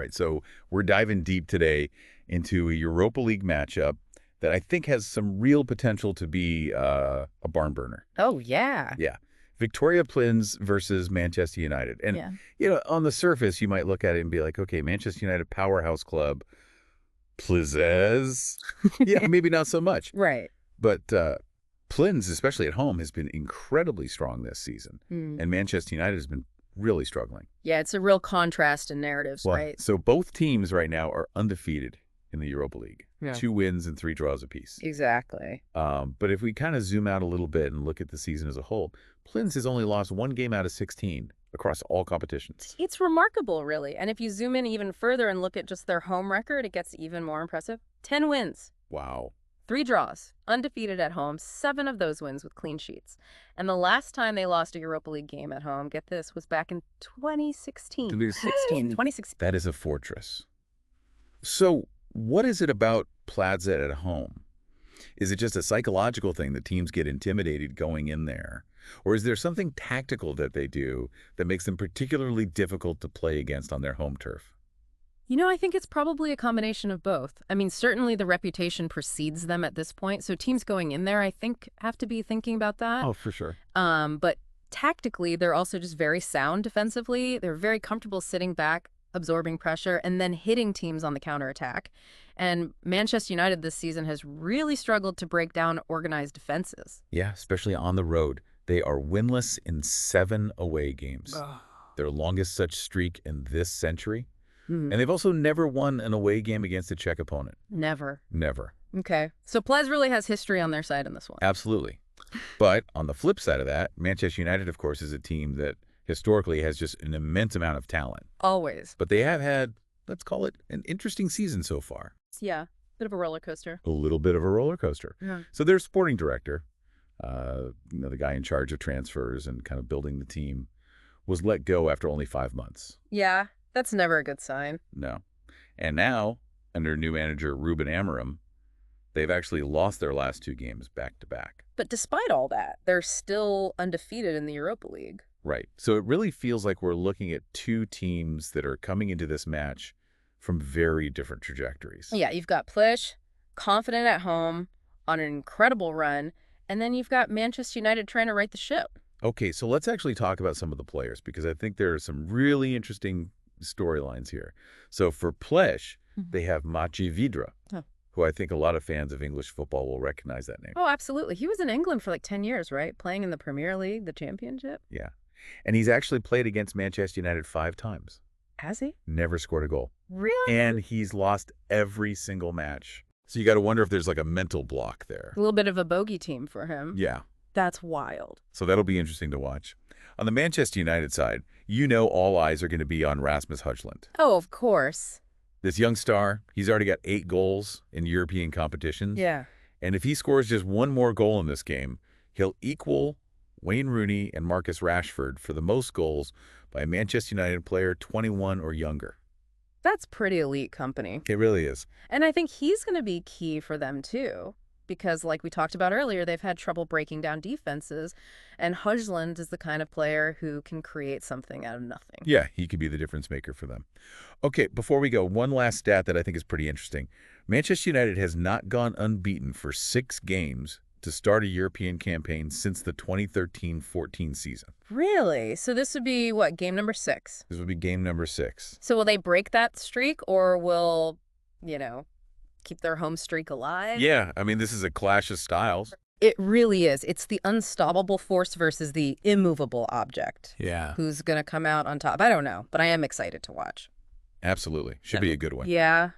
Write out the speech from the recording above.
right, so we're diving deep today into a Europa League matchup that I think has some real potential to be a barn burner. Oh, yeah. Yeah. Viktoria Plzeň versus Manchester United. And, on the surface, you might look at it and be like, okay, Manchester United, powerhouse club. Plzeň? Yeah, maybe not so much. Right. But Plzeň, especially at home, has been incredibly strong this season. And Manchester United has been really struggling. Yeah, it's a real contrast in narratives, right? So both teams right now are undefeated in the Europa League. Yeah. 2 wins and 3 draws apiece. Exactly. But if we kind of zoom out a little bit and look at the season as a whole, Plzeň has only lost 1 game out of 16 across all competitions. It's remarkable, really. And if you zoom in even further and look at just their home record, it gets even more impressive. 10 wins. Wow. 3 draws, undefeated at home, 7 of those wins with clean sheets. And the last time they lost a Europa League game at home, get this, was back in 2016. 2016. That is a fortress. So what is it about Plzeň at home? Is it just a psychological thing that teams get intimidated going in there? Or is there something tactical that they do that makes them particularly difficult to play against on their home turf? I think it's probably a combination of both. I mean, certainly the reputation precedes them at this point. So teams going in there, I think, have to be thinking about that. Oh, for sure. But tactically, they're also just very sound defensively. They're very comfortable sitting back, absorbing pressure, and then hitting teams on the counterattack. And Manchester United this season has really struggled to break down organized defenses. Yeah, especially on the road. They are winless in 7 away games. Their longest such streak in this century. And they've also never won an away game against a Czech opponent. Never. Never. Okay. So Plzeň really has history on their side in this one. Absolutely. But on the flip side of that, Manchester United, of course, is a team that historically has just an immense amount of talent. Always. But they have had, let's call it, an interesting season so far. Yeah. Bit of a roller coaster. A little bit of a roller coaster. Yeah. So their sporting director, the guy in charge of transfers and kind of building the team, was let go after only 5 months. Yeah. That's never a good sign. No. And now, under new manager Ruben Amorim, they've actually lost their last 2 games back-to-back. But despite all that, they're still undefeated in the Europa League. Right. So it really feels like we're looking at 2 teams that are coming into this match from very different trajectories. Yeah, you've got Plzeň, confident at home, on an incredible run, and then you've got Manchester United trying to right the ship. Okay, so let's actually talk about some of the players, because I think there are some really interesting storylines here. So for Plzeň, they have Matěj Vydra, who I think a lot of fans of English football will recognize that name. Oh, absolutely. He was in England for like 10 years, right? Playing in the Premier League, the Championship. Yeah. And he's actually played against Manchester United 5 times. Has he? Never scored a goal. Really? And he's lost every single match. So you got to wonder if there's like a mental block there. A little bit of a bogey team for him. Yeah. That's wild. So that'll be interesting to watch. On the Manchester United side, all eyes are going to be on Rasmus Højlund. Oh, of course. This young star, he's already got 8 goals in European competitions. Yeah. And if he scores just 1 more goal in this game, he'll equal Wayne Rooney and Marcus Rashford for the most goals by a Manchester United player 21 or younger. That's pretty elite company. It really is. And I think he's going to be key for them, too. Because like we talked about earlier, they've had trouble breaking down defenses. And Højlund is the kind of player who can create something out of nothing. Yeah, he could be the difference maker for them. Okay, before we go, one last stat that I think is pretty interesting. Manchester United has not gone unbeaten for 6 games to start a European campaign since the 2013-14 season. Really? So this would be, what, game number 6? This would be game number 6. So will they break that streak, or will, keep their home streak alive? Yeah, I mean, this is a clash of styles. It really is. It's the unstoppable force versus the immovable object. Yeah. Who's going to come out on top? I don't know, but I am excited to watch. Absolutely. Should be a good one. Yeah.